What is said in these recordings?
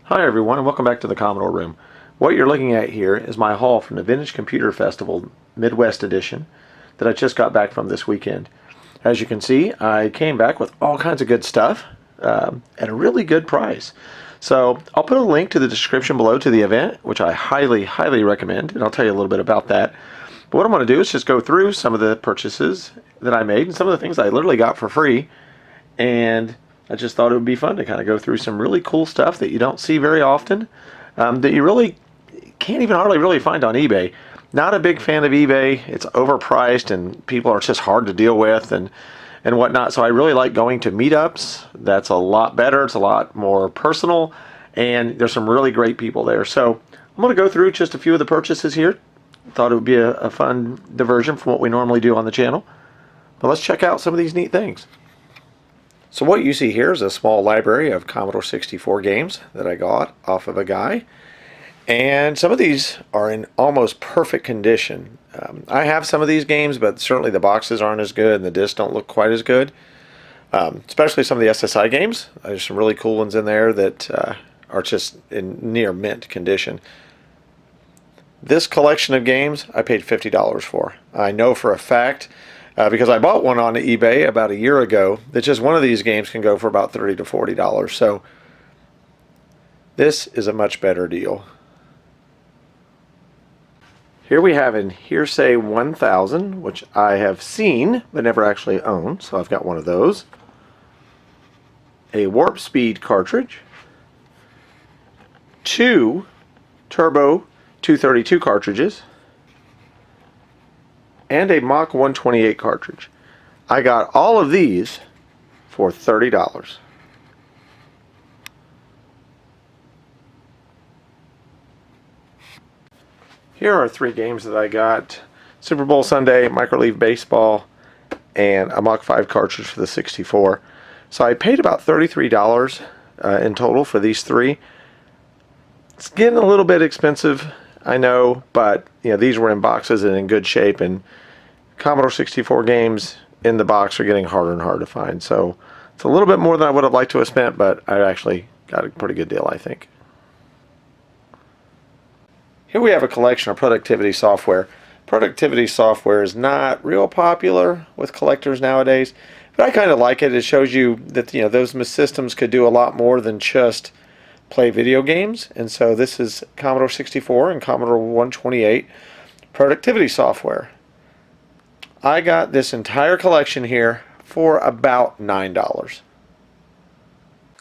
Hi everyone, and welcome back to the Commodore Room. What you're looking at here is my haul from the Vintage Computer Festival Midwest Edition that I just got back from this weekend. As you can see, I came back with all kinds of good stuff at a really good price. So I'll put a link to the description below to the event, which I highly recommend, and I'll tell you a little bit about that. But what I'm going to do is just go through some of the purchases that I made and some of the things I literally got for free, and I just thought it would be fun to kind of go through some really cool stuff that you don't see very often, that you really can't even hardly really find on eBay. Not a big fan of eBay. It's overpriced and people are just hard to deal with and whatnot. So I really like going to meetups. That's a lot better. It's a lot more personal, and there's some really great people there. So I'm going to go through just a few of the purchases here. Thought it would be a fun diversion from what we normally do on the channel. But let's check out some of these neat things. So what you see here is a small library of Commodore 64 games that I got off of a guy. And some of these are in almost perfect condition. I have some of these games, but certainly the boxes aren't as good and the discs don't look quite as good. Especially some of the SSI games. There's some really cool ones in there that are just in near mint condition. This collection of games I paid $50 for. I know for a fact, because I bought one on eBay about a year ago, that just one of these games can go for about $30 to $40. So this is a much better deal. Here we have an Hearsay 1000, which I have seen but never actually owned, so I've got one of those. A Warp Speed cartridge. 2 Turbo 232 cartridges. And a Mach 128 cartridge. I got all of these for $30. Here are 3 games that I got: Super Bowl Sunday, Micro League Baseball, and a Mach 5 cartridge for the 64. So I paid about $33 in total for these 3. It's getting a little bit expensive, I know, but you know, these were in boxes and in good shape, and Commodore 64 games in the box are getting harder and harder to find. So it's a little bit more than I would have liked to have spent, but I actually got a pretty good deal, I think. Here we have a collection of productivity software. Productivity software is not real popular with collectors nowadays, but I kind of like it. It shows you that those systems could do a lot more than just play video games. And so this is Commodore 64 and Commodore 128 productivity software. I got this entire collection here for about $9.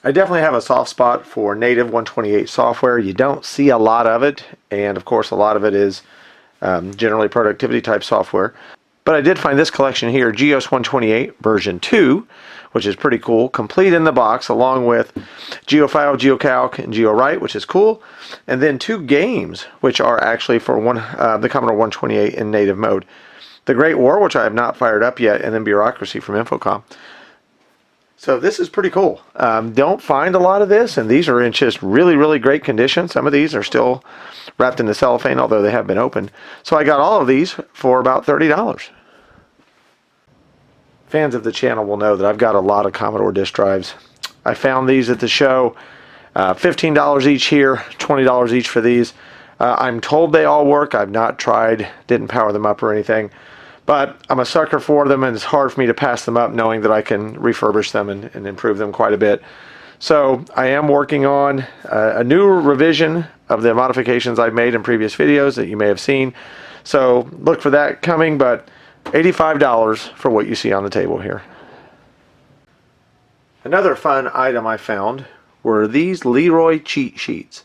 I definitely have a soft spot for native 128 software. You don't see a lot of it, and of course a lot of it is generally productivity type software. But I did find this collection here, GEOS 128 version 2, which is pretty cool, complete in the box, along with GeoFile, GeoCalc, and GeoWrite, which is cool, and then 2 games, which are actually for the Commodore 128 in native mode. The Great War, which I have not fired up yet, and then Bureaucracy from Infocom. So this is pretty cool. Don't find a lot of this, and these are in just really great condition. Some of these are still wrapped in the cellophane, although they have been opened. So I got all of these for about $30. Fans of the channel will know that I've got a lot of Commodore disk drives. I found these at the show. $15 each here, $20 each for these. I'm told they all work. I've not tried, didn't power them up or anything. But I'm a sucker for them, and it's hard for me to pass them up knowing that I can refurbish them and improve them quite a bit. So I am working on a new revision of the modifications I've made in previous videos that you may have seen. So look for that coming, but $85 for what you see on the table here. Another fun item I found were these Leroy cheat sheets.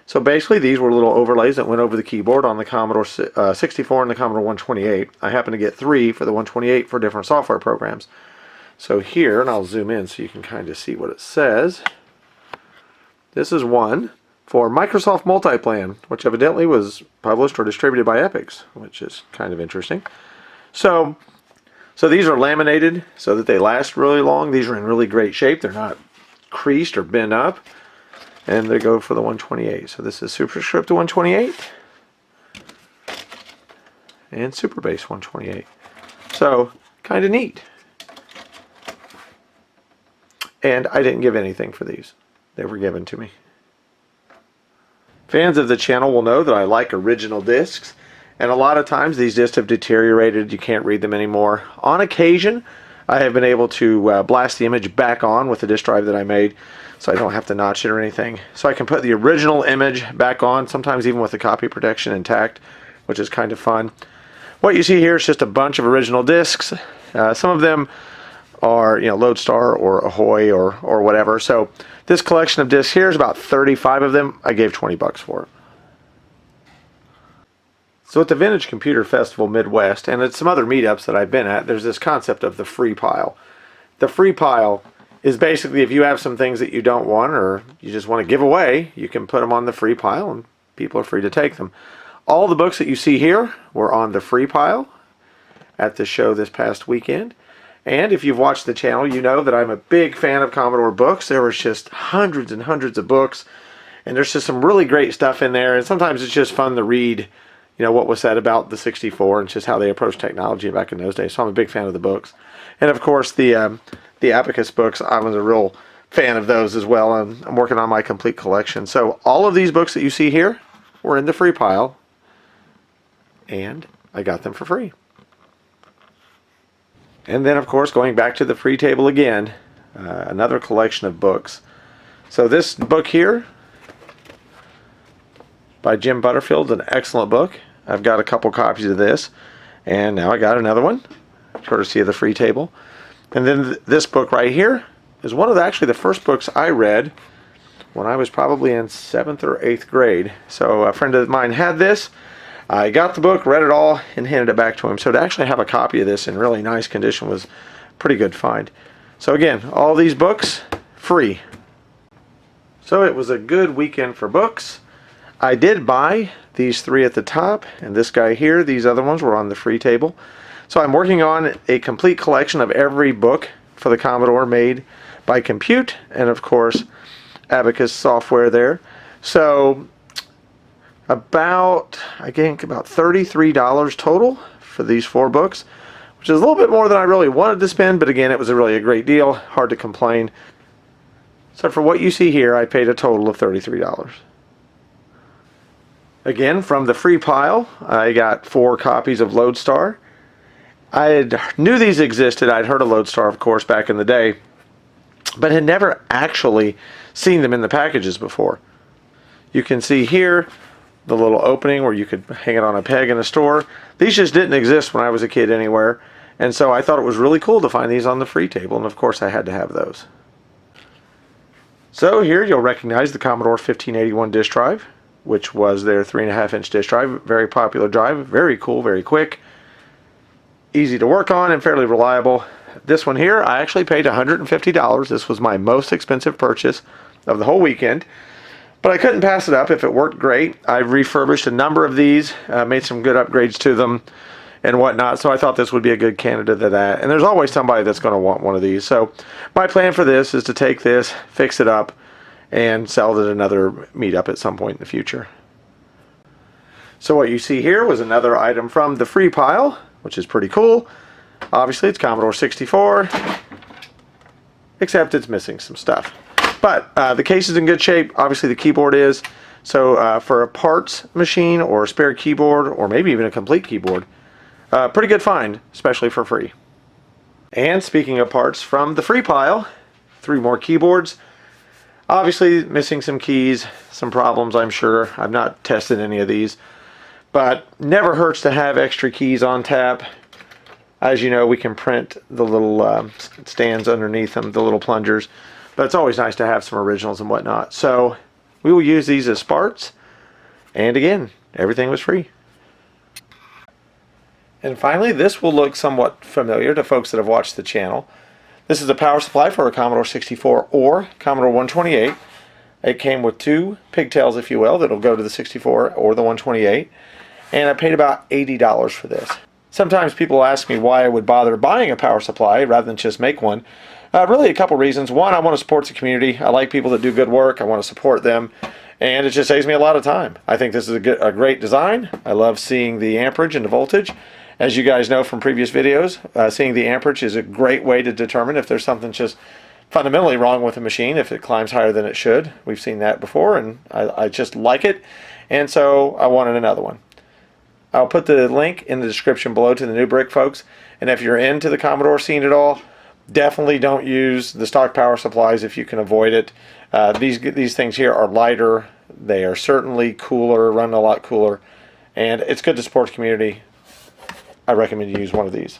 So basically these were little overlays that went over the keyboard on the Commodore 64 and the Commodore 128. I happened to get 3 for the 128 for different software programs. So here, and I'll zoom in so you can kind of see what it says. This is one for Microsoft Multiplan, which evidently was published or distributed by Epix, which is kind of interesting. So these are laminated so that they last really long. These are in really great shape. They're not creased or bent up. And they go for the 128. So this is Superscript 128 and Superbase 128. So kind of neat. And I didn't give anything for these. They were given to me. Fans of the channel will know that I like original discs, and a lot of times these discs have deteriorated. You can't read them anymore. On occasion, I have been able to blast the image back on with the disk drive that I made, so I don't have to notch it or anything. So I can put the original image back on, sometimes even with the copy protection intact, which is kind of fun. What you see here is just a bunch of original discs. Some of them are, Lodestar or Ahoy or whatever. So this collection of discs here is about 35 of them. I gave 20 bucks for it. So at the Vintage Computer Festival Midwest and at some other meetups that I've been at, there's this concept of the free pile. The free pile is basically if you have some things that you don't want or you just want to give away, you can put them on the free pile and people are free to take them. All the books that you see here were on the free pile at the show this past weekend. And if you've watched the channel, you know that I'm a big fan of Commodore books. There was just hundreds and hundreds of books, and there's just some really great stuff in there. And sometimes it's just fun to read, what was said about the 64 and just how they approached technology back in those days. So I'm a big fan of the books. And of course, the Abacus books, I was a real fan of those as well. I'm working on my complete collection. So all of these books that you see here were in the free pile, and I got them for free. And then, of course, going back to the free table again, another collection of books. So this book here by Jim Butterfield, an excellent book. I've got a couple copies of this, and now I got another one, courtesy of the free table. And then this book right here is one of actually the first books I read when I was probably in 7th or 8th grade. So a friend of mine had this. I got the book, read it all, and handed it back to him. So to actually have a copy of this in really nice condition was a pretty good find. So again, all these books, free. So it was a good weekend for books. I did buy these 3 at the top, and this guy here, these other ones were on the free table. So I'm working on a complete collection of every book for the Commodore made by Compute, and of course, Abacus software there. So about $33 total for these 4 books, which is a little bit more than I really wanted to spend, but again, it was really a great deal, hard to complain. So for what you see here, I paid a total of $33. Again, from the free pile, I got 4 copies of Lodestar. Knew these existed. I'd heard of Lodestar, of course, back in the day, but had never actually seen them in the packages before. You can see here the little opening where you could hang it on a peg in a store. These just didn't exist when I was a kid anywhere, and so I thought it was really cool to find these on the free table, and of course I had to have those. So here you'll recognize the Commodore 1581 disk drive, which was their 3.5-inch disk drive. Very popular drive, very cool, very quick, easy to work on, and fairly reliable. This one here, I actually paid $150. This was my most expensive purchase of the whole weekend. But I couldn't pass it up if it worked great. I've refurbished a number of these, made some good upgrades to them and whatnot, so I thought this would be a good candidate to that. And there's always somebody that's going to want one of these. So my plan for this is to take this, fix it up, and sell it at another meetup at some point in the future. So what you see here was another item from the free pile, which is pretty cool. Obviously it's Commodore 64, except it's missing some stuff. But the case is in good shape. Obviously the keyboard is. So for a parts machine or a spare keyboard or maybe even a complete keyboard, pretty good find, especially for free. And speaking of parts from the free pile, 3 more keyboards. Obviously missing some keys, some problems I'm sure. I've not tested any of these, but never hurts to have extra keys on tap. As you know, we can print the little stands underneath them, the little plungers. But it's always nice to have some originals and whatnot. So we will use these as parts. And again, everything was free. And finally, this will look somewhat familiar to folks that have watched the channel. This is a power supply for a Commodore 64 or Commodore 128. It came with 2 pigtails, if you will, that'll go to the 64 or the 128. And I paid about $80 for this. Sometimes people ask me why I would bother buying a power supply rather than just make one. Really a couple reasons. One, I want to support the community. I like people that do good work. I want to support them. And it just saves me a lot of time. I think this is a great design. I love seeing the amperage and the voltage. As you guys know from previous videos, seeing the amperage is a great way to determine if there's something just fundamentally wrong with the machine if it climbs higher than it should. We've seen that before, and I just like it, and so I wanted another one. I'll put the link in the description below to the new brick, folks, and if you're into the Commodore scene at all, definitely don't use the stock power supplies if you can avoid it. These things here are lighter. They are certainly cooler, run a lot cooler, and it's good to support the community. I recommend you use one of these.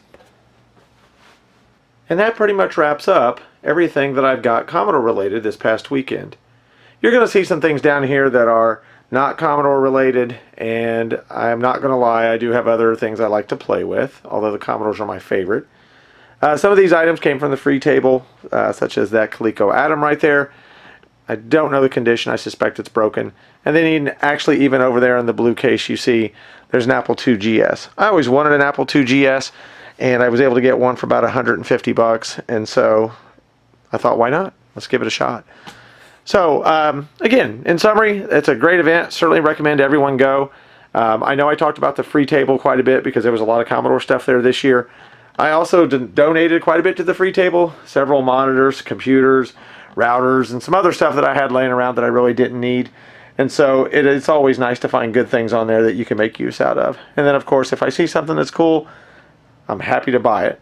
And that pretty much wraps up everything that I've got Commodore related this past weekend. You're going to see some things down here that are not Commodore related, and I'm not going to lie, I do have other things I like to play with, although the Commodores are my favorite. Some of these items came from the free table, such as that Coleco Atom right there. I don't know the condition, I suspect it's broken. And then actually even over there in the blue case you see there's an Apple II GS. I always wanted an Apple II GS, and I was able to get one for about 150 bucks, and so I thought, why not? Let's give it a shot. So again, in summary, it's a great event. Certainly recommend everyone go. I know I talked about the free table quite a bit because there was a lot of Commodore stuff there this year. I also donated quite a bit to the free table, several monitors, computers, routers, and some other stuff that I had laying around that I really didn't need. And so it's always nice to find good things on there that you can make use out of. And then of course, if I see something that's cool, I'm happy to buy it.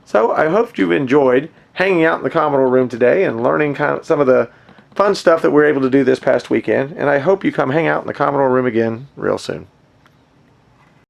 So I hope you've enjoyed hanging out in the Commodore room today and learning kind of some of the fun stuff that we were able to do this past weekend. And I hope you come hang out in the Commodore room again real soon.